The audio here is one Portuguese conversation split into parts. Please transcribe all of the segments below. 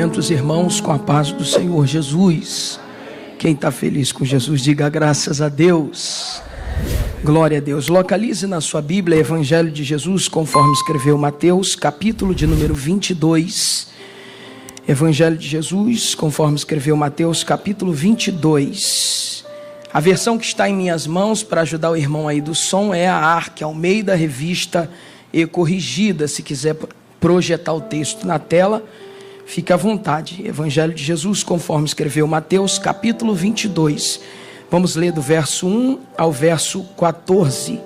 cumprimento os irmãos com a paz do Senhor Jesus. Quem está feliz com Jesus, diga graças a Deus. Glória a Deus. Localize na sua Bíblia Evangelho de Jesus, conforme escreveu Mateus, capítulo de número 22. Evangelho de Jesus, conforme escreveu Mateus, capítulo 22. A versão que está em minhas mãos, para ajudar o irmão aí do som, é a ARC, Almeida Revista e Corrigida. Se quiser projetar o texto na tela, fique à vontade. Evangelho de Jesus, conforme escreveu Mateus, capítulo 22. Vamos ler do verso 1 ao verso 14.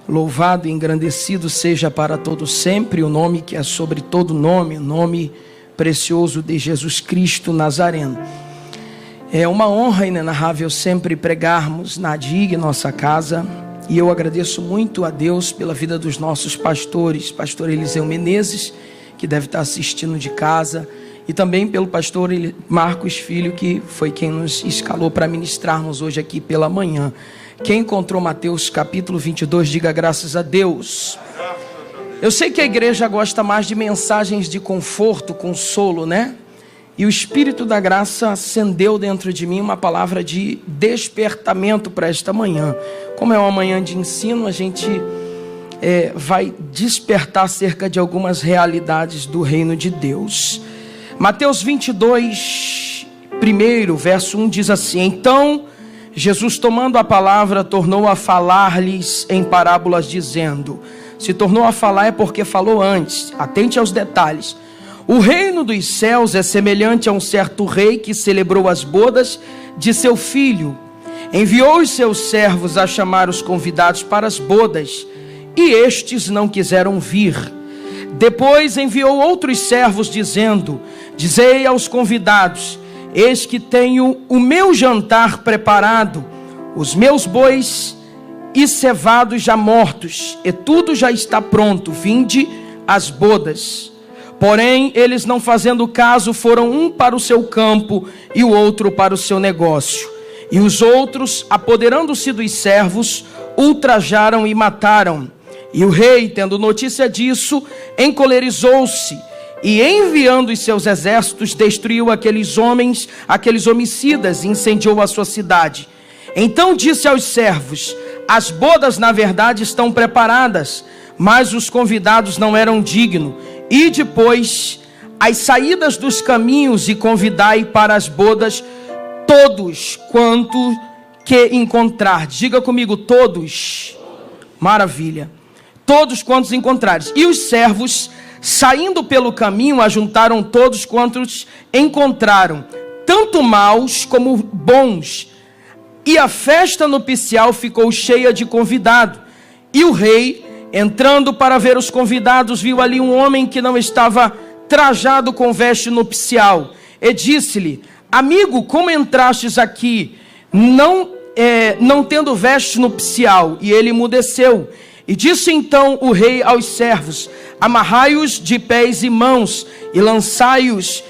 Louvado e engrandecido seja para todo sempre o nome que é sobre todo nome, o nome precioso de Jesus Cristo Nazareno. É uma honra inenarrável sempre pregarmos na DIG, nossa casa, e eu agradeço muito a Deus pela vida dos nossos pastores, pastor Eliseu Menezes, que deve estar assistindo de casa, e também pelo pastor Marcos Filho, que foi quem nos escalou para ministrarmos hoje aqui pela manhã. Quem encontrou Mateus capítulo 22, diga graças a Deus. Eu sei que a igreja gosta mais de mensagens de conforto, consolo, né? E o Espírito da Graça acendeu dentro de mim uma palavra de despertamento para esta manhã. Como é uma manhã de ensino, a gente vai despertar acerca de algumas realidades do reino de Deus. Mateus 22, primeiro, verso 1 diz assim: Então Jesus, tomando a palavra, tornou a falar-lhes em parábolas, dizendo... Se tornou a falar é porque falou antes. Atente aos detalhes. O reino dos céus é semelhante a um certo rei que celebrou as bodas de seu filho. Enviou os seus servos a chamar os convidados para as bodas, e estes não quiseram vir. Depois enviou outros servos, dizendo: Dizei aos convidados: Eis que tenho o meu jantar preparado, os meus bois e cevados já mortos, e tudo já está pronto, vinde às bodas. Porém, eles não fazendo caso, foram um para o seu campo e o outro para o seu negócio. E os outros, apoderando-se dos servos, ultrajaram e mataram. E o rei, tendo notícia disso, encolerizou-se, e enviando os seus exércitos, destruiu aqueles homens, aqueles homicidas, e incendiou a sua cidade. Então disse aos servos: As bodas na verdade estão preparadas, mas os convidados não eram dignos. E depois, as saídas dos caminhos, e convidai para as bodas todos quanto que encontrar. Diga comigo, todos. Maravilha. Todos quantos encontrares. E os servos, saindo pelo caminho, ajuntaram todos quantos encontraram, tanto maus como bons. E a festa nupcial ficou cheia de convidado. E o rei, entrando para ver os convidados, viu ali um homem que não estava trajado com veste nupcial. E disse-lhe: Amigo, como entrastes aqui, não tendo veste nupcial? E ele emudeceu. E disse então o rei aos servos: Amarrai-os de pés e mãos, e lançai-os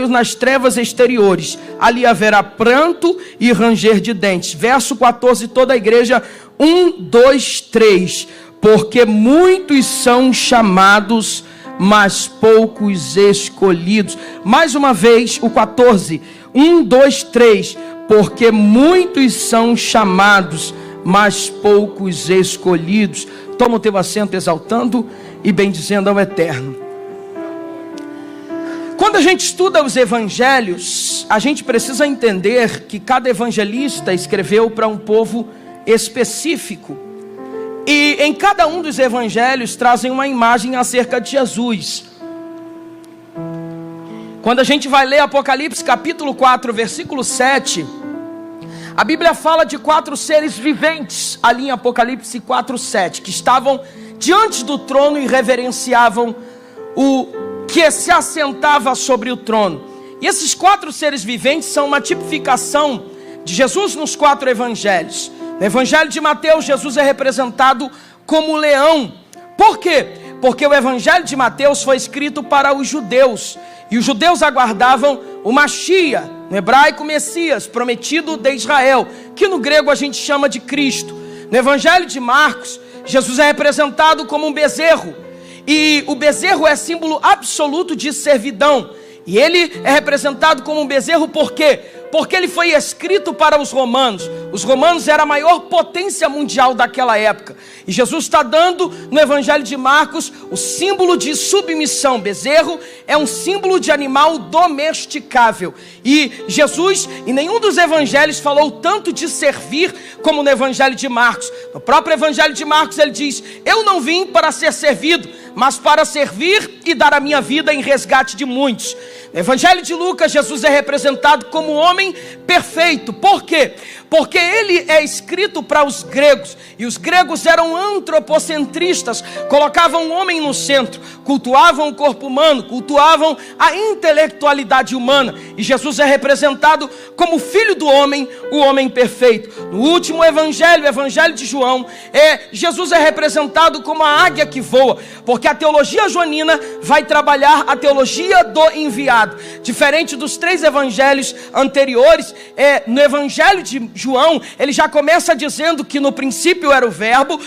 nas trevas exteriores. Ali haverá pranto e ranger de dentes. Verso 14, toda a igreja, 1, 2, 3. Porque muitos são chamados, mas poucos escolhidos. Mais uma vez, o 14, 1, 2, 3. Porque muitos são chamados, mas poucos escolhidos. Toma o teu assento, exaltando e bendizendo ao Eterno. Quando a gente estuda os evangelhos, a gente precisa entender que cada evangelista escreveu para um povo específico. E em cada um dos evangelhos trazem uma imagem acerca de Jesus. Quando a gente vai ler Apocalipse capítulo 4, versículo 7, a Bíblia fala de 4 seres viventes, ali em Apocalipse 4, 7, que estavam diante do trono e reverenciavam o que se assentava sobre o trono. E esses 4 seres viventes são uma tipificação de Jesus nos 4 evangelhos. No evangelho de Mateus, Jesus é representado como leão. Por quê? Porque o evangelho de Mateus foi escrito para os judeus, e os judeus aguardavam o Machia, no hebraico Messias, prometido de Israel, que no grego a gente chama de Cristo. No evangelho de Marcos, Jesus é representado como um bezerro, e o bezerro é símbolo absoluto de servidão. E ele é representado como um bezerro por quê? Porque ele foi escrito para os romanos. Os romanos eram a maior potência mundial daquela época. E Jesus está dando no Evangelho de Marcos o símbolo de submissão. Bezerro é um símbolo de animal domesticável. E Jesus, em nenhum dos evangelhos, falou tanto de servir como no Evangelho de Marcos. No próprio Evangelho de Marcos ele diz: eu não vim para ser servido, mas para servir e dar a minha vida em resgate de muitos. No Evangelho de Lucas, Jesus é representado como um homem perfeito. Por quê? Porque ele é escrito para os gregos, e os gregos eram antropocentristas, colocavam o homem no centro, cultuavam o corpo humano, cultuavam a intelectualidade humana, e Jesus é representado como filho do homem, o homem perfeito. No último evangelho, o Evangelho de João, Jesus é representado como a águia que voa, porque a teologia joanina vai trabalhar a teologia do enviado. Diferente dos 3 evangelhos anteriores, no Evangelho de João, ele já começa dizendo que no princípio era o verbo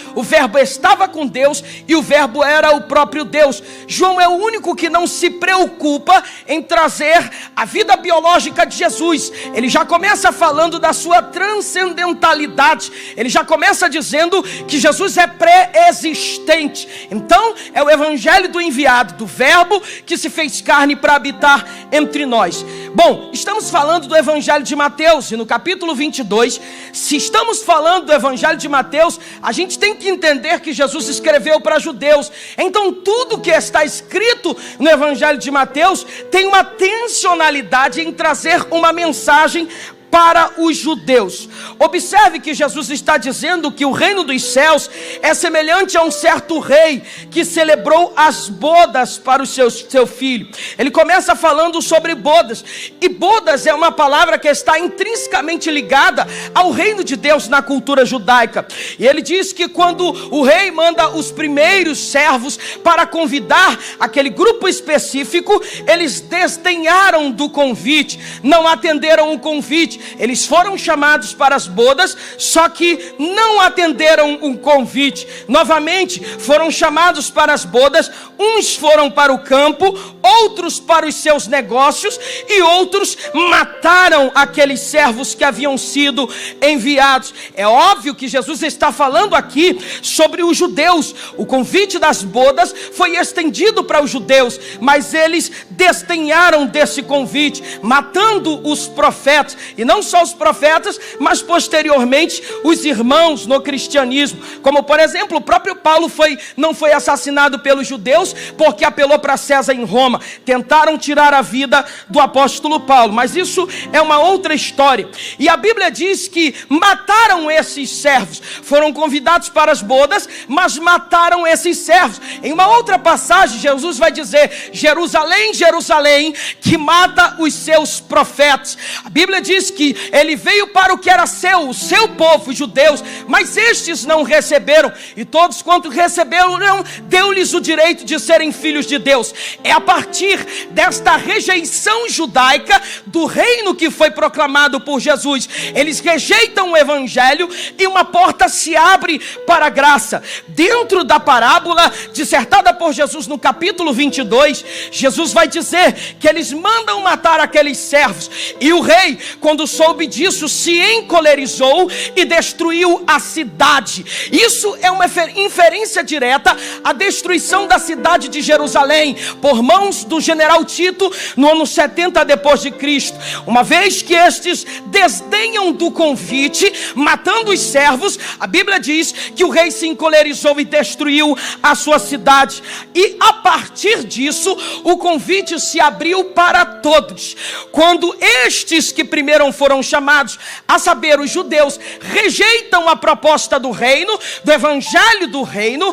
estava com Deus e o verbo era o próprio Deus. João é o único que não se preocupa em trazer a vida biológica de Jesus. Ele já começa falando da sua transcendentalidade, ele já começa dizendo que Jesus é pré-existente. Então é o Evangelho do enviado, do verbo que se fez carne para habitar entre nós. Bom, estamos falando do Evangelho de Mateus, e no capítulo 22, se estamos falando do Evangelho de Mateus, a gente tem que entender que Jesus escreveu para judeus. Então tudo que está escrito no Evangelho de Mateus tem uma tensionalidade em trazer uma mensagem para os judeus. Observe que Jesus está dizendo que o reino dos céus é semelhante a um certo rei que celebrou as bodas para o seu filho. Ele começa falando sobre bodas, e bodas é uma palavra que está intrinsecamente ligada ao reino de Deus na cultura judaica. E ele diz que quando o rei manda os primeiros servos para convidar aquele grupo específico, eles desdenharam do convite, não atenderam o convite. Eles foram chamados para as bodas, só que não atenderam o convite. Novamente foram chamados para as bodas, uns foram para o campo, outros para os seus negócios, e outros mataram aqueles servos que haviam sido enviados. É óbvio que Jesus está falando aqui sobre os judeus. O convite das bodas foi estendido para os judeus, mas eles desdenharam desse convite, matando os profetas, e não só os profetas, mas posteriormente os irmãos no cristianismo, como por exemplo o próprio Paulo não foi assassinado pelos judeus porque apelou para César em Roma. Tentaram tirar a vida do apóstolo Paulo, mas isso é uma outra história. E a Bíblia diz que mataram esses servos, foram convidados para as bodas, mas mataram esses servos. Em uma outra passagem Jesus vai dizer: Jerusalém, Jerusalém, que mata os seus profetas. A Bíblia diz que ele veio para o que era seu, o seu povo, os judeus, mas estes não receberam, e todos quanto receberam, deu-lhes o direito de serem filhos de Deus. É a partir desta rejeição judaica do reino que foi proclamado por Jesus, eles rejeitam o Evangelho, e uma porta se abre para a graça. Dentro da parábola dissertada por Jesus no capítulo 22, Jesus vai dizer que eles mandam matar aqueles servos, e o rei, quando soube disso, se encolerizou e destruiu a cidade. Isso é uma inferência direta à destruição da cidade de Jerusalém por mãos do general Tito no ano 70 depois de Cristo. Uma vez que estes desdenham do convite, matando os servos, a Bíblia diz que o rei se encolerizou e destruiu a sua cidade. E a partir disso, o convite se abriu para todos. Quando estes que primeiro foram chamados, a saber, os judeus, rejeitam a proposta do reino, do evangelho do reino,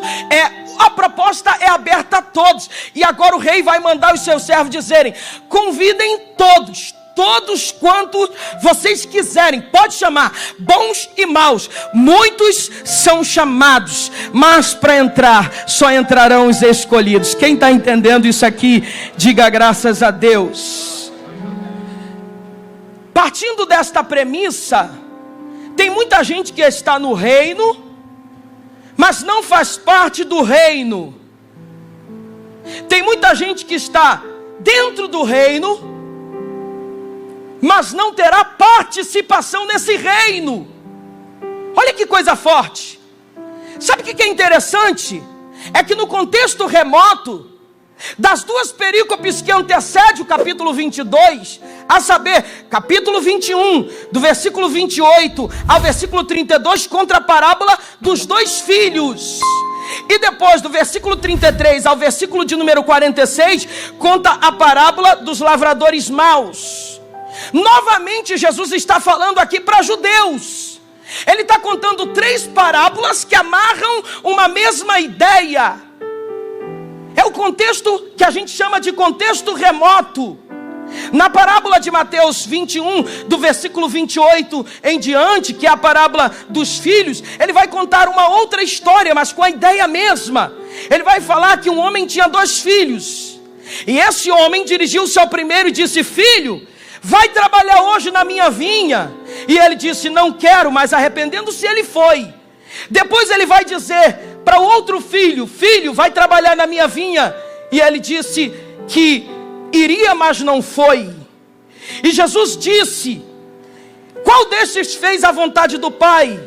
a proposta é aberta a todos. E agora o rei vai mandar os seus servos dizerem: convidem todos quanto vocês quiserem, pode chamar, bons e maus. Muitos são chamados, mas para entrar, só entrarão os escolhidos. Quem está entendendo isso aqui, diga graças a Deus. Partindo desta premissa, tem muita gente que está no reino, mas não faz parte do reino. Tem muita gente que está dentro do reino, mas não terá participação nesse reino. Olha que coisa forte. Sabe o que é interessante? É que no contexto remoto, das duas perícopes que antecedem o capítulo 22, a saber, capítulo 21, do versículo 28 ao versículo 32, contra a parábola dos dois filhos. E depois, do versículo 33 ao versículo de número 46, conta a parábola dos lavradores maus. Novamente, Jesus está falando aqui para judeus. Ele está contando três parábolas que amarram uma mesma ideia. É o contexto que a gente chama de contexto remoto. Na parábola de Mateus 21, do versículo 28 em diante, que é a parábola dos filhos, ele vai contar uma outra história, mas com a ideia mesma. Ele vai falar que um homem tinha dois filhos, e esse homem dirigiu-se ao primeiro e disse: filho, vai trabalhar hoje na minha vinha. E ele disse: não quero, mas arrependendo-se ele foi. Depois ele vai dizer para o outro filho: filho, vai trabalhar na minha vinha. E ele disse que iria, mas não foi. E Jesus disse: qual destes fez a vontade do Pai?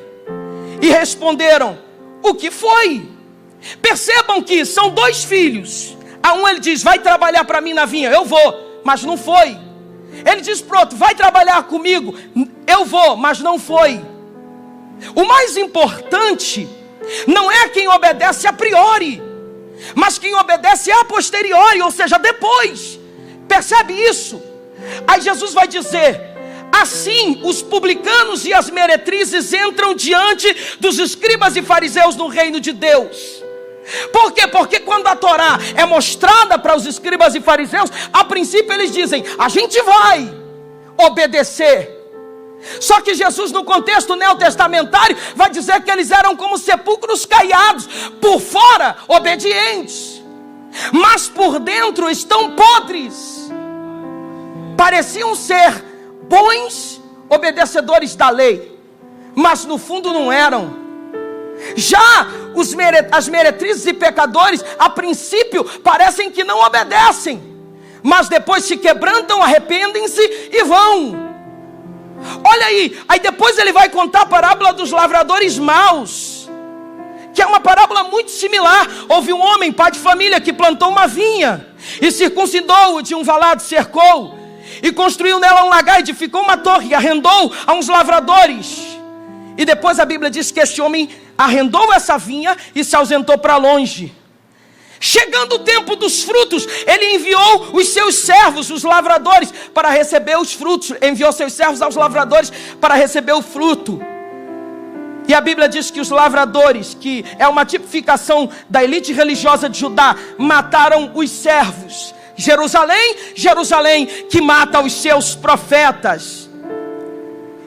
E responderam: o que foi? Percebam que são dois filhos. A um ele diz: vai trabalhar para mim na vinha. Eu vou, mas não foi. Ele diz para o outro: vai trabalhar comigo. Eu vou, mas não foi. O mais importante não é quem obedece a priori, mas quem obedece a posteriori, ou seja, depois. Percebe isso? Aí Jesus vai dizer: assim os publicanos e as meretrizes entram diante dos escribas e fariseus no reino de Deus. Por quê? Porque quando a Torá é mostrada para os escribas e fariseus, a princípio eles dizem: a gente vai obedecer. Só que Jesus, no contexto neotestamentário, vai dizer que eles eram como sepulcros caiados, por fora obedientes, mas por dentro estão podres. Pareciam ser bons obedecedores da lei, mas no fundo não eram. Já as meretrizes e pecadores, a princípio, parecem que não obedecem, mas depois se quebrantam, arrependem-se e vão. Olha aí depois ele vai contar a parábola dos lavradores maus, que é uma parábola muito similar. Houve um homem, pai de família, que plantou uma vinha e circuncidou-o de um valado, cercou e construiu nela um lagar, edificou uma torre e arrendou a uns lavradores. E depois a Bíblia diz que esse homem arrendou essa vinha e se ausentou para longe. Chegando o tempo dos frutos, ele enviou os seus servos, os lavradores, para receber os frutos. Enviou seus servos aos lavradores para receber o fruto. E a Bíblia diz que os lavradores, que é uma tipificação da elite religiosa de Judá, mataram os servos. Jerusalém, Jerusalém, que mata os seus profetas.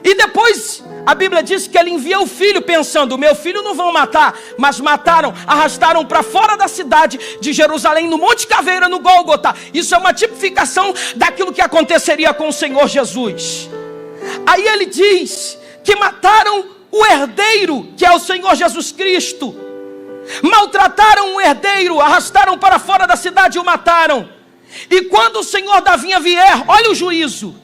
E depois a Bíblia diz que ele envia o filho pensando: meu filho não vão matar. Mas mataram, arrastaram para fora da cidade de Jerusalém, no Monte Caveira, no Gólgota. Isso é uma tipificação daquilo que aconteceria com o Senhor Jesus. Aí ele diz que mataram o herdeiro, que é o Senhor Jesus Cristo. Maltrataram o herdeiro, arrastaram para fora da cidade e o mataram. E quando o Senhor da vinha vier, olha o juízo: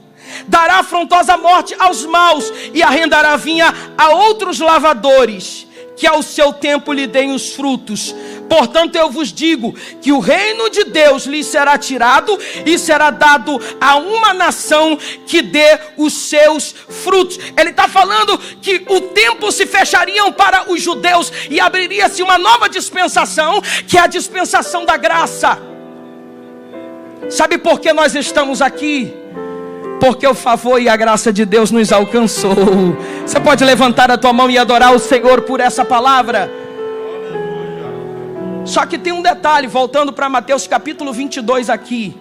dará afrontosa morte aos maus e arrendará a vinha a outros lavadores, que ao seu tempo lhe deem os frutos. Portanto eu vos digo que o reino de Deus lhe será tirado e será dado a uma nação que dê os seus frutos. Ele está falando que o tempo se fechariam para os judeus e abriria-se uma nova dispensação, que é a dispensação da graça. Sabe por que nós estamos aqui? Porque o favor e a graça de Deus nos alcançou. Você pode levantar a tua mão e adorar o Senhor por essa palavra? Só que tem um detalhe, voltando para Mateus capítulo 22 aqui.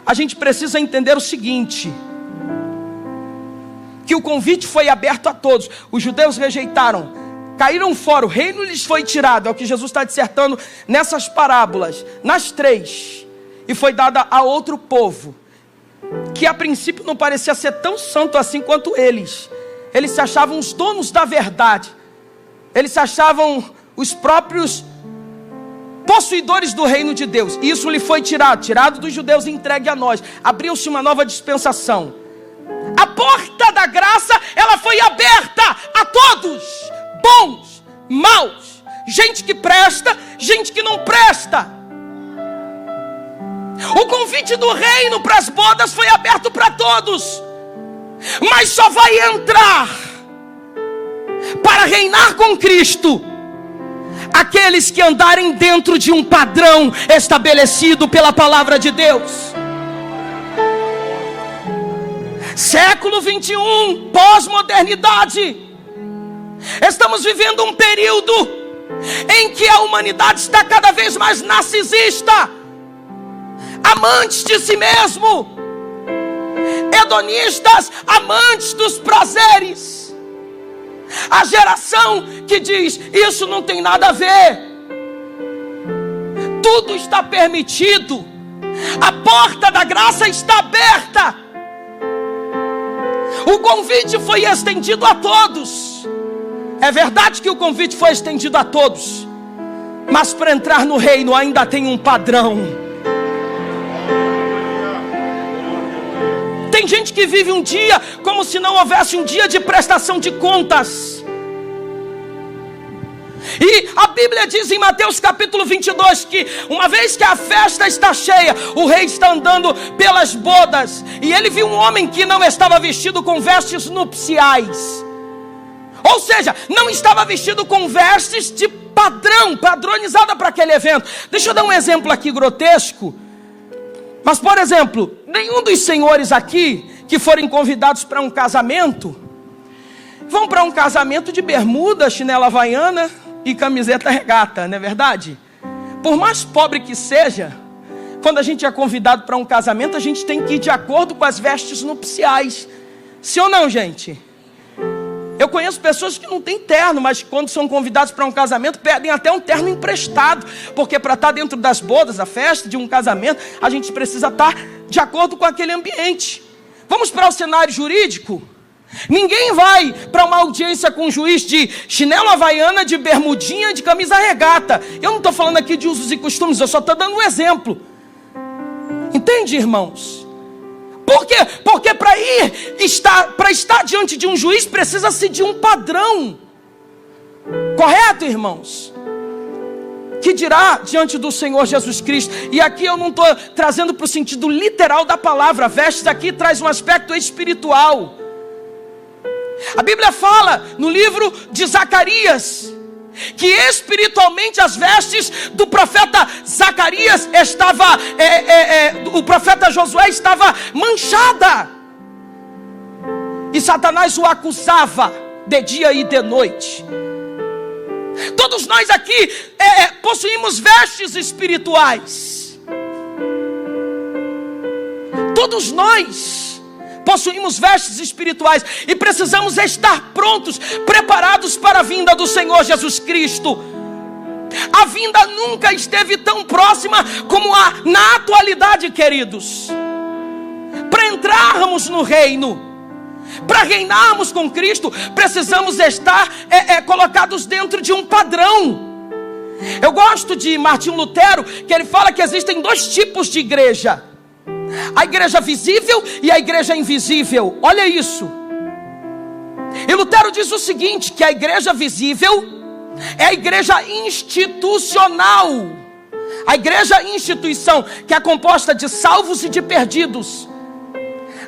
A gente precisa entender o seguinte: que o convite foi aberto a todos. Os judeus rejeitaram, caíram fora, o reino lhes foi tirado. É o que Jesus está dissertando nessas parábolas, nas três. E foi dada a outro povo, que a princípio não parecia ser tão santo assim quanto eles. Eles se achavam os donos da verdade. Eles se achavam os próprios possuidores do reino de Deus. Isso lhe foi tirado dos judeus e entregue a nós. Abriu-se uma nova dispensação. A porta da graça, ela foi aberta a todos, bons, maus, gente que presta, gente que não presta. O convite do reino para as bodas foi aberto para todos, mas só vai entrar para reinar com Cristo aqueles que andarem dentro de um padrão estabelecido pela palavra de Deus. Século 21, pós-modernidade. Estamos vivendo um período em que a humanidade está cada vez mais narcisista, amantes de si mesmo, hedonistas, amantes dos prazeres. A geração que diz, isso não tem nada a ver, tudo está permitido, a porta da graça está aberta. O convite foi estendido a todos. É verdade que o convite foi estendido a todos, mas para entrar no reino ainda tem um padrão. Tem gente que vive um dia como se não houvesse um dia de prestação de contas. E a Bíblia diz em Mateus capítulo 22 que uma vez que a festa está cheia, o rei está andando pelas bodas, e ele viu um homem que não estava vestido com vestes nupciais. Ou seja, não estava vestido com vestes de padronizada para aquele evento. Deixa eu dar um exemplo aqui grotesco. Mas, por exemplo, nenhum dos senhores aqui que forem convidados para um casamento vão para um casamento de bermuda, chinela havaiana e camiseta regata, não é verdade? Por mais pobre que seja, quando a gente é convidado para um casamento, a gente tem que ir de acordo com as vestes nupciais. Sim ou não, gente? Eu conheço pessoas que não têm terno, mas quando são convidados para um casamento, pedem até um terno emprestado, porque para estar dentro das bodas, a festa de um casamento, a gente precisa estar de acordo com aquele ambiente. Vamos para o cenário jurídico? Ninguém vai para uma audiência com um juiz de chinelo havaiana, de bermudinha, de camisa regata. Eu não estou falando aqui de usos e costumes, eu só estou dando um exemplo. Entende, irmãos? Por quê? Porque para estar diante de um juiz precisa-se de um padrão. Correto, irmãos? Que dirá diante do Senhor Jesus Cristo? E aqui eu não estou trazendo para o sentido literal da palavra. Vestes aqui traz um aspecto espiritual. A Bíblia fala no livro de Zacarias que espiritualmente as vestes do profeta Zacarias o profeta Josué estava manchada, e Satanás o acusava de dia e de noite. Todos nós aqui possuímos vestes espirituais. Todos nós possuímos vestes espirituais e precisamos estar prontos, preparados para a vinda do Senhor Jesus Cristo. A vinda nunca esteve tão próxima como na atualidade, queridos. Para entrarmos no reino, para reinarmos com Cristo, precisamos estar colocados dentro de um padrão. Eu gosto de Martinho Lutero, que ele fala que existem dois tipos de igreja: a igreja visível e a igreja invisível. Olha isso. E Lutero diz o seguinte, que a igreja visível é a igreja institucional. A igreja instituição, que é composta de salvos e de perdidos.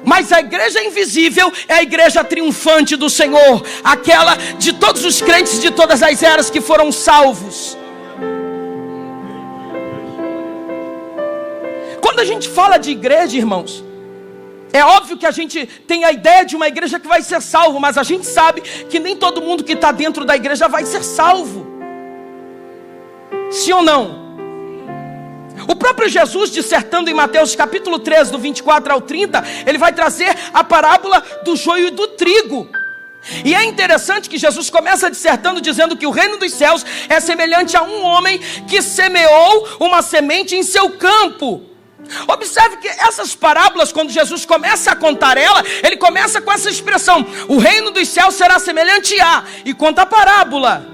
Mas a igreja invisível é a igreja triunfante do Senhor, aquela de todos os crentes de todas as eras que foram salvos. Quando a gente fala de igreja, irmãos, é óbvio que a gente tem a ideia de uma igreja que vai ser salvo, mas a gente sabe que nem todo mundo que está dentro da igreja vai ser salvo. Sim ou não? O próprio Jesus, dissertando em Mateus capítulo 13, do 24 ao 30, ele vai trazer a parábola do joio e do trigo. E é interessante que Jesus começa dissertando dizendo que o reino dos céus é semelhante a um homem que semeou uma semente em seu campo. Observe que essas parábolas, quando Jesus começa a contar ele começa com essa expressão: o reino dos céus será semelhante a, e conta a parábola.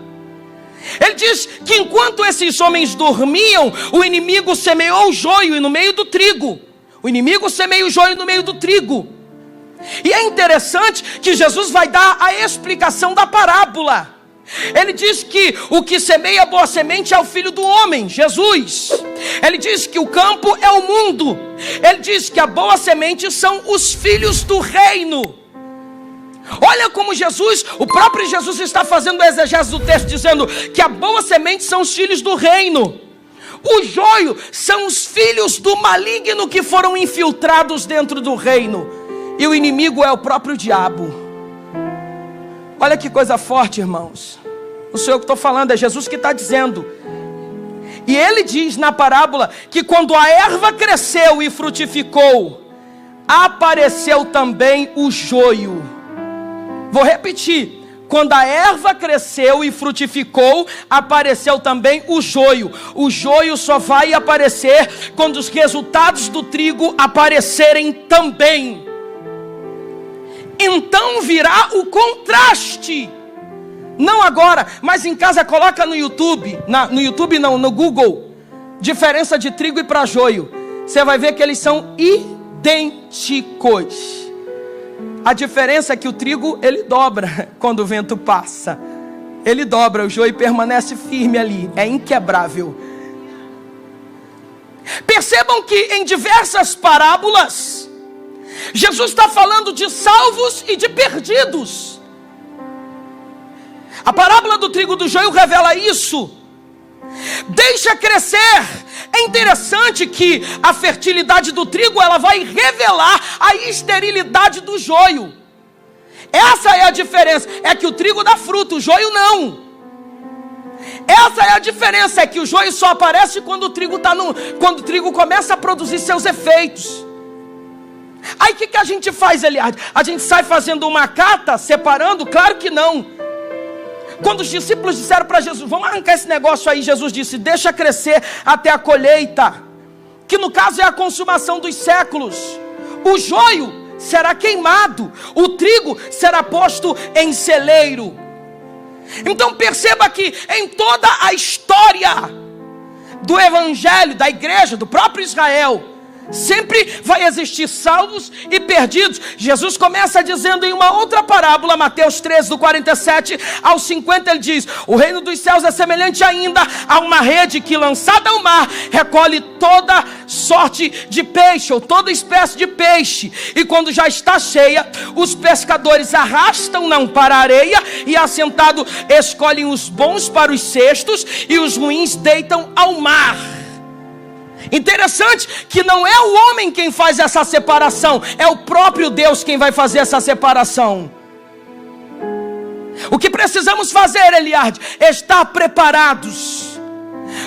Ele diz que enquanto esses homens dormiam, o inimigo semeou o joio no meio do trigo. O inimigo semeia o joio no meio do trigo. E é interessante que Jesus vai dar a explicação da parábola. Ele diz que o que semeia a boa semente é o Filho do Homem, Jesus. Ele diz que o campo é o mundo. Ele diz que a boa semente são os filhos do reino. Olha como Jesus, o próprio Jesus está fazendo a exegese do texto, dizendo que a boa semente são os filhos do reino. O joio são os filhos do maligno que foram infiltrados dentro do reino. E o inimigo é o próprio diabo. Olha que coisa forte, irmãos. Não sou eu que estou falando, é Jesus que está dizendo. E ele diz na parábola que quando a erva cresceu e frutificou, apareceu também o joio. Vou repetir. Quando a erva cresceu e frutificou, apareceu também o joio. O joio só vai aparecer quando os resultados do trigo aparecerem também. Então virá o contraste. Não agora, mas em casa coloca no YouTube. No Google. Diferença de trigo e para joio. Você vai ver que eles são idênticos. A diferença é que o trigo, ele dobra quando o vento passa. Ele dobra, o joio permanece firme ali. É inquebrável. Percebam que em diversas parábolas, Jesus está falando de salvos e de perdidos. A parábola do trigo e do joio revela isso. Deixa crescer. É interessante que a fertilidade do trigo, ela vai revelar a esterilidade do joio. Essa é a diferença. É que o trigo dá fruto, o joio não. Essa é a diferença. É que o joio só aparece quando o trigo quando o trigo começa a produzir seus efeitos. Aí o que a gente faz, Eliade? A gente sai fazendo uma cata, separando? Claro que não. Quando os discípulos disseram para Jesus, vamos arrancar esse negócio aí, Jesus disse, deixa crescer até a colheita, que no caso é a consumação dos séculos. O joio será queimado, o trigo será posto em celeiro. Então perceba que em toda a história do evangelho, da igreja, do próprio Israel, sempre vai existir salvos e perdidos. Jesus começa dizendo em uma outra parábola, Mateus 13, do 47 ao 50, ele diz, o reino dos céus é semelhante ainda a uma rede que, lançada ao mar, recolhe toda sorte de peixe, ou toda espécie de peixe, e quando já está cheia, os pescadores arrastam-na para a areia, e assentado escolhem os bons para os cestos, e os ruins deitam ao mar. Interessante que não é o homem quem faz essa separação, é o próprio Deus quem vai fazer essa separação. O que precisamos fazer, Eliade, é estar preparados.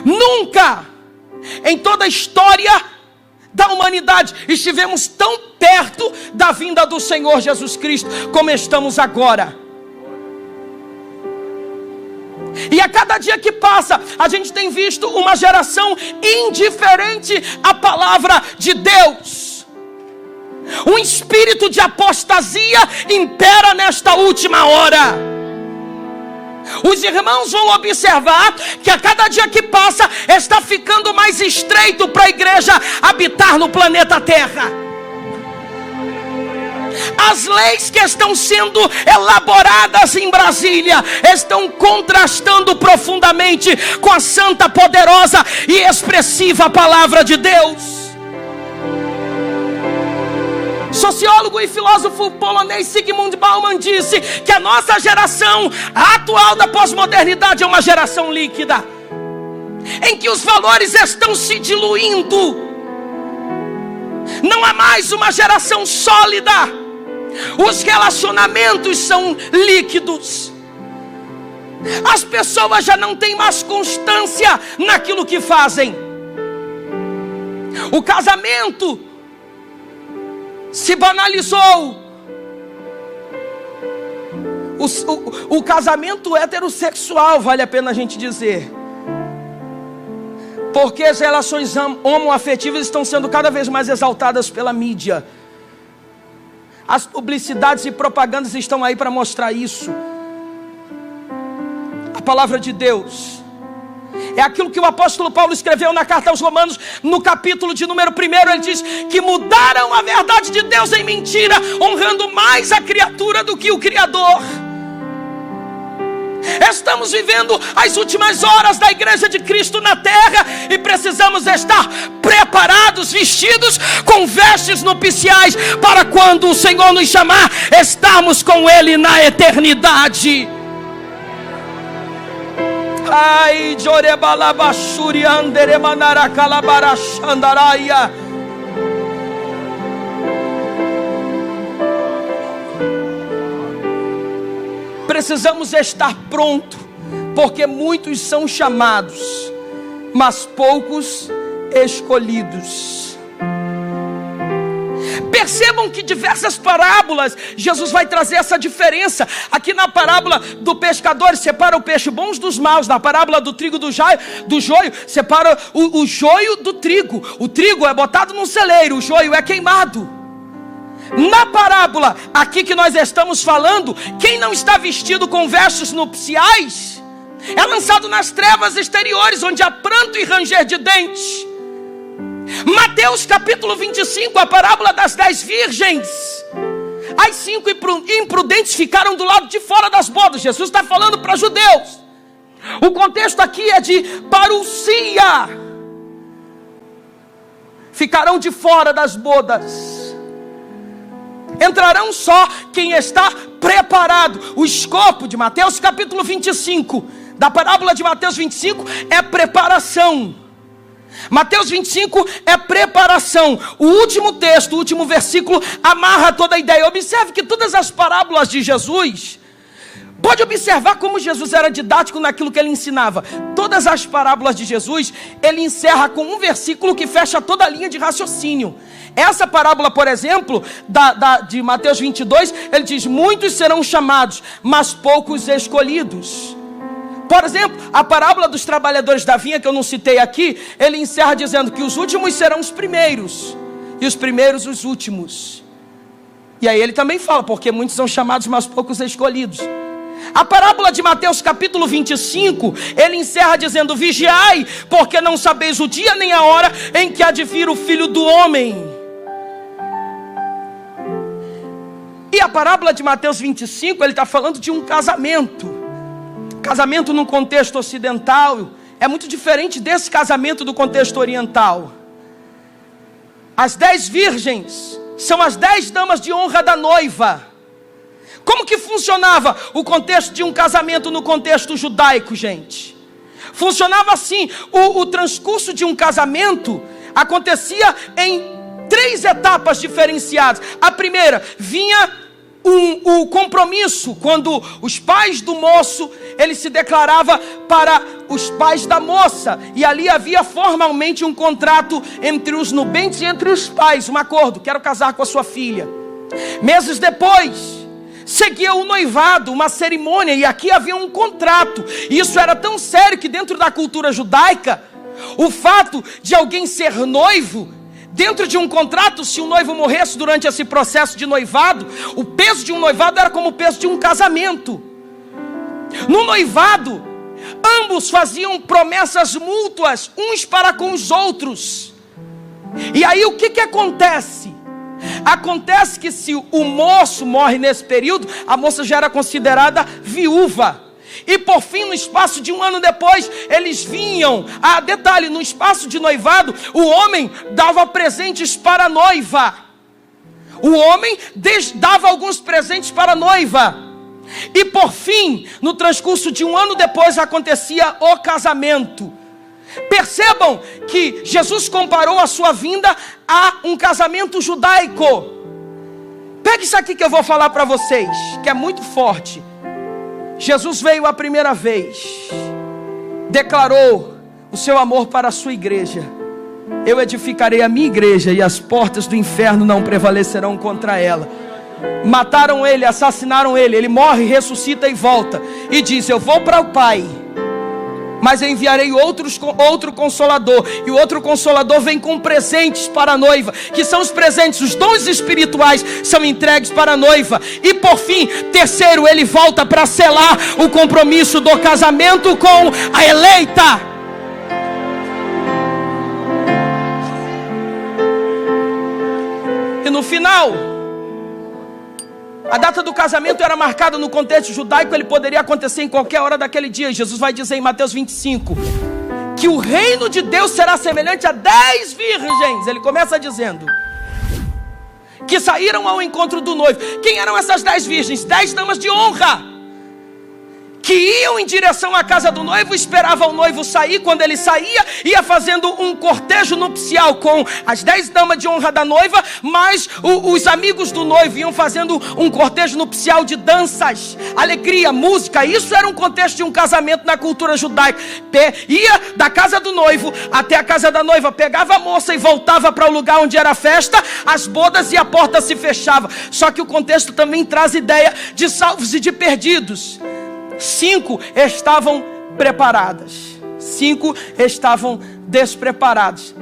Nunca em toda a história da humanidade estivemos tão perto da vinda do Senhor Jesus Cristo como estamos agora. E a cada dia que passa, a gente tem visto uma geração indiferente à palavra de Deus. Um espírito de apostasia impera nesta última hora. Os irmãos vão observar que a cada dia que passa, está ficando mais estreito para a igreja habitar no planeta Terra. As leis que estão sendo elaboradas em Brasília estão contrastando profundamente com a santa, poderosa e expressiva palavra de Deus. Sociólogo e filósofo polonês Zygmunt Bauman disse que a nossa geração atual da pós-modernidade é uma geração líquida, em que os valores estão se diluindo. Não há mais uma geração sólida. Os relacionamentos são líquidos. As pessoas já não têm mais constância naquilo que fazem. O casamento se banalizou. O casamento heterossexual, vale a pena a gente dizer, porque as relações homoafetivas estão sendo cada vez mais exaltadas pela mídia. As publicidades e propagandas estão aí para mostrar isso. A palavra de Deus é aquilo que o apóstolo Paulo escreveu na carta aos Romanos, no capítulo de número 1. Ele diz que mudaram a verdade de Deus em mentira, honrando mais a criatura do que o Criador. Estamos vivendo as últimas horas da igreja de Cristo na terra e precisamos estar preparados, vestidos com vestes nupciais, para quando o Senhor nos chamar, estarmos com Ele na eternidade. Ai, jorebalabashuri anderemanara calabarachandaraia. Precisamos estar prontos, porque muitos são chamados, mas poucos escolhidos. Percebam que diversas parábolas Jesus vai trazer essa diferença. Aqui na parábola do pescador, separa o peixe bons dos maus. Na parábola do trigo do joio, separa o joio do trigo. O trigo é botado num celeiro, o joio é queimado. Na parábola aqui que nós estamos falando, quem não está vestido com vestes nupciais é lançado nas trevas exteriores, onde há pranto e ranger de dentes. Mateus capítulo 25, a parábola das 10 virgens. As 5 imprudentes ficaram do lado de fora das bodas. Jesus está falando para judeus. O contexto aqui é de parousia. Ficarão de fora das bodas. Entrarão só quem está preparado. O escopo de Mateus capítulo 25, da parábola de Mateus 25, é preparação. Mateus 25 é preparação. O último texto, o último versículo amarra toda a ideia. Observe que todas as parábolas de Jesus, pode observar como Jesus era didático naquilo que ele ensinava. Todas as parábolas de Jesus, ele encerra com um versículo que fecha toda a linha de raciocínio. Essa parábola, por exemplo, de Mateus 22, ele diz: muitos serão chamados, mas poucos escolhidos. Por exemplo, a parábola dos trabalhadores da vinha, que eu não citei aqui, ele encerra dizendo que os últimos serão os primeiros, e os primeiros os últimos. E aí ele também fala, porque muitos são chamados, mas poucos escolhidos. A parábola de Mateus capítulo 25, ele encerra dizendo: vigiai, porque não sabeis o dia nem a hora em que há de vir o Filho do Homem. E a parábola de Mateus 25, ele está falando de um casamento. Casamento num contexto ocidental é muito diferente desse casamento do contexto oriental. As 10 virgens são as 10 damas de honra da noiva. Como que funcionava o contexto de um casamento no contexto judaico, gente? Funcionava assim: o transcurso de um casamento acontecia em 3 etapas diferenciadas. A primeira, vinha o compromisso, quando os pais do moço, ele se declarava para os pais da moça, e ali havia formalmente um contrato entre os nubentes e entre os pais, um acordo: quero casar com a sua filha. Meses depois, seguia o noivado, uma cerimônia, e aqui havia um contrato. E isso era tão sério que dentro da cultura judaica, o fato de alguém ser noivo, dentro de um contrato, se o noivo morresse durante esse processo de noivado, o peso de um noivado era como o peso de um casamento. No noivado, ambos faziam promessas mútuas uns para com os outros. E aí o que acontece? Acontece que se o moço morre nesse período, a moça já era considerada viúva. E por fim, no espaço de 1 ano depois, eles vinham. Detalhe, no espaço de noivado, o homem dava presentes para a noiva. O homem dava alguns presentes para a noiva. E por fim, no transcurso de 1 ano depois, acontecia o casamento. Percebam que Jesus comparou a sua vinda a um casamento judaico. Pegue isso aqui que eu vou falar para vocês, que é muito forte. Jesus veio a primeira vez, declarou o seu amor para a sua igreja: eu edificarei a minha igreja e as portas do inferno não prevalecerão contra ela. Mataram ele, assassinaram ele, ele morre, ressuscita e volta, e diz: eu vou para o Pai, Mas eu enviarei outro Consolador. E o outro Consolador vem com presentes para a noiva. Que são os presentes, os dons espirituais são entregues para a noiva. E por fim, terceiro, ele volta para selar o compromisso do casamento com a eleita. E no final, a data do casamento era marcada no contexto judaico. Ele poderia acontecer em qualquer hora daquele dia. Jesus vai dizer em Mateus 25 que o reino de Deus será semelhante a 10 virgens. Ele começa dizendo que saíram ao encontro do noivo. Quem eram essas 10 virgens? 10 damas de honra, que iam em direção à casa do noivo, esperavam o noivo sair. Quando ele saía, ia fazendo um cortejo nupcial com as 10 damas de honra da noiva, mas os amigos do noivo iam fazendo um cortejo nupcial de danças, alegria, música. Isso era um contexto de um casamento na cultura judaica. Ia da casa do noivo até a casa da noiva, pegava a moça e voltava para o lugar onde era a festa, as bodas, e a porta se fechava. Só que o contexto também traz ideia de salvos e de perdidos. 5 estavam preparadas, 5 estavam despreparadas.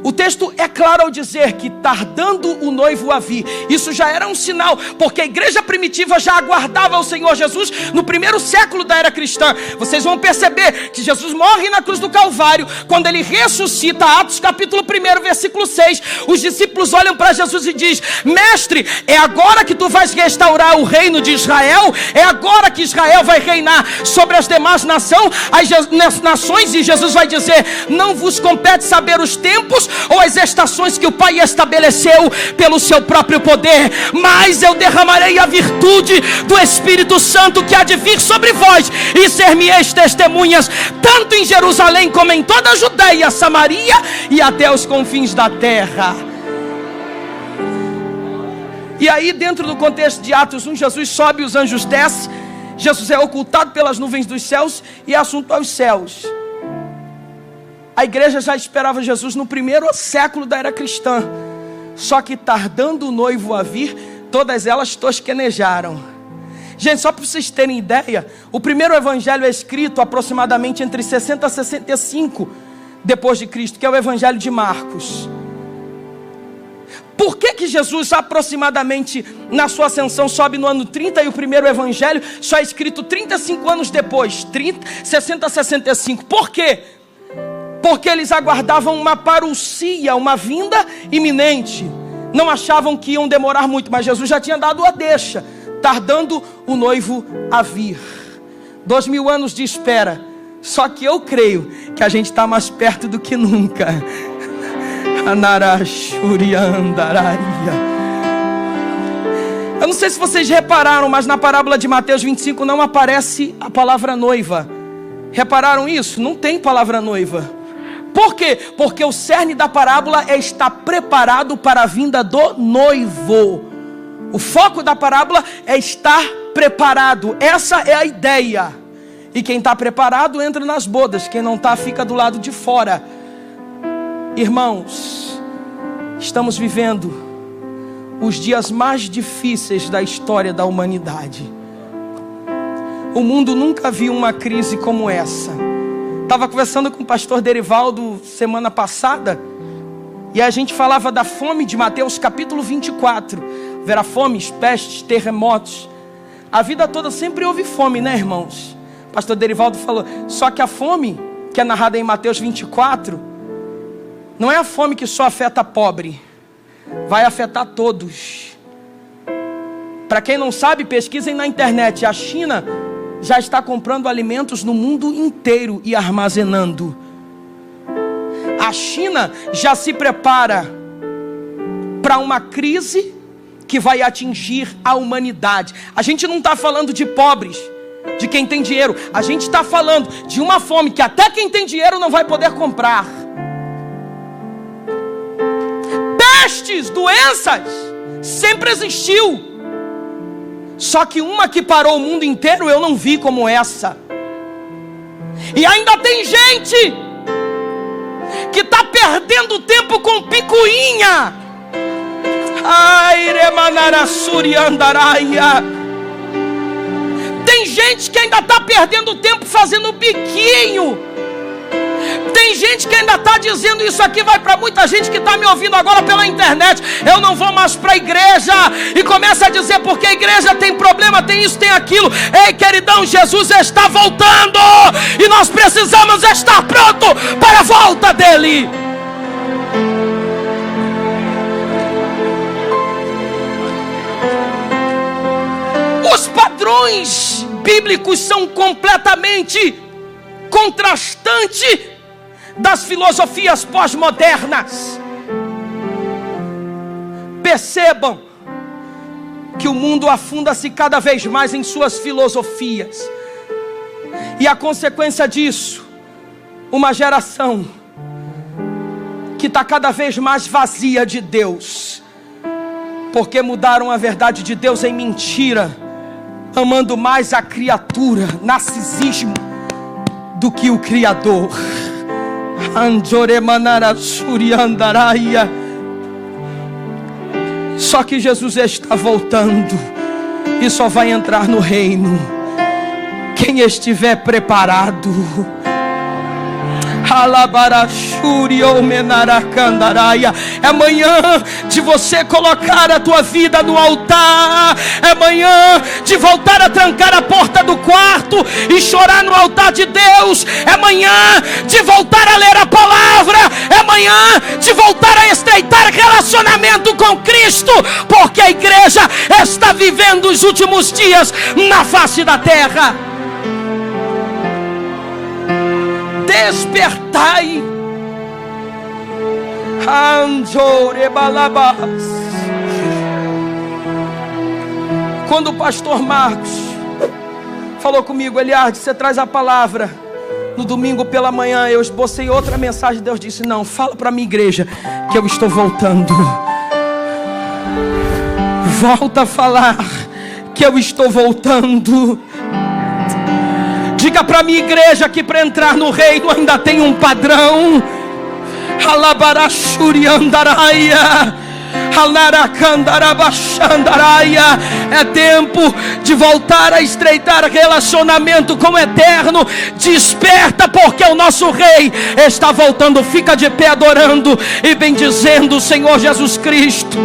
O texto é claro ao dizer que tardando o noivo a vir, isso já era um sinal, porque a igreja primitiva já aguardava o Senhor Jesus no primeiro século da era cristã. Vocês vão perceber que Jesus morre na cruz do Calvário. Quando ele ressuscita, Atos capítulo 1, versículo 6, os discípulos olham para Jesus e dizem: mestre, é agora que tu vais restaurar o reino de Israel? É agora que Israel vai reinar sobre as demais nações? E Jesus vai dizer: não vos compete saber os tempos ou as estações que o Pai estabeleceu pelo seu próprio poder, mas eu derramarei a virtude do Espírito Santo que há de vir sobre vós, e ser-me-eis testemunhas, tanto em Jerusalém como em toda a Judeia, Samaria e até os confins da terra. E aí, dentro do contexto de Atos 1, Jesus sobe, os anjos descem, Jesus é ocultado pelas nuvens dos céus e é assunto aos céus. A igreja já esperava Jesus no primeiro século da era cristã. Só que tardando o noivo a vir, todas elas tosquenejaram. Gente, só para vocês terem ideia, o primeiro evangelho é escrito aproximadamente entre 60 a 65 depois de Cristo, que é o evangelho de Marcos. Por que Jesus aproximadamente na sua ascensão sobe no ano 30 e o primeiro evangelho só é escrito 35 anos depois, 60 a 65? Por quê? Porque eles aguardavam uma parousia, uma vinda iminente. Não achavam que iam demorar muito, mas Jesus já tinha dado a deixa, tardando o noivo a vir. 2000 anos de espera. Só que eu creio que a gente está mais perto do que nunca. Eu não sei se vocês repararam, mas na parábola de Mateus 25 não aparece a palavra noiva. Repararam isso? Não tem palavra noiva. Por quê? Porque o cerne da parábola é estar preparado para a vinda do noivo. O foco da parábola é estar preparado. Essa é a ideia. E quem está preparado entra nas bodas. Quem não está fica do lado de fora. Irmãos, estamos vivendo os dias mais difíceis da história da humanidade. O mundo nunca viu uma crise como essa. Estava conversando com o pastor Derivaldo semana passada, e a gente falava da fome de Mateus capítulo 24. Haverá fomes, pestes, terremotos. A vida toda sempre houve fome, né, irmãos? O pastor Derivaldo falou, só que a fome que é narrada em Mateus 24, não é a fome que só afeta pobre, vai afetar todos. Para quem não sabe, pesquisem na internet. A China já está comprando alimentos no mundo inteiro e armazenando. A China já se prepara para uma crise que vai atingir a humanidade. A gente não está falando de pobres, de quem tem dinheiro. A gente está falando de uma fome que até quem tem dinheiro não vai poder comprar. Pestes, doenças, sempre existiu. Só que uma que parou o mundo inteiro eu não vi como essa. E ainda tem gente que está perdendo tempo com picuinha. Ai, remanarassuri andaraia. Tem gente que ainda está perdendo tempo fazendo biquinho Tem gente que ainda está dizendo isso aqui, vai para muita gente que está me ouvindo agora pela internet: eu não vou mais para a igreja, e começa a dizer porque a igreja tem problema, tem isso, tem aquilo. Ei, queridão, Jesus está voltando, e nós precisamos estar pronto para a volta dele. Os padrões bíblicos são completamente contrastantes das filosofias pós-modernas. Percebam que o mundo afunda-se cada vez mais em suas filosofias, e a consequência disso, uma geração que está cada vez mais vazia de Deus, porque mudaram a verdade de Deus em mentira, amando mais a criatura, narcisismo, do que o Criador. Só que Jesus está voltando, e só vai entrar no reino quem estiver preparado. É manhã de você colocar a tua vida no altar. É manhã de voltar a trancar a porta do quarto e chorar no altar de Deus. É manhã de voltar a ler a palavra. É manhã de voltar a estreitar relacionamento com Cristo, porque a igreja está vivendo os últimos dias na face da terra. Despertai. Quando o pastor Marcos falou comigo: Eliardo, você traz a palavra no domingo pela manhã, eu esbocei outra mensagem. Deus disse: não, fala para a minha igreja que eu estou voltando. Volta a falar que eu estou voltando. Diga para a minha igreja que para entrar no reino ainda tem um padrão. É tempo de voltar a estreitar relacionamento com o Eterno. Desperta, porque o nosso Rei está voltando. Fica de pé adorando e bendizendo o Senhor Jesus Cristo.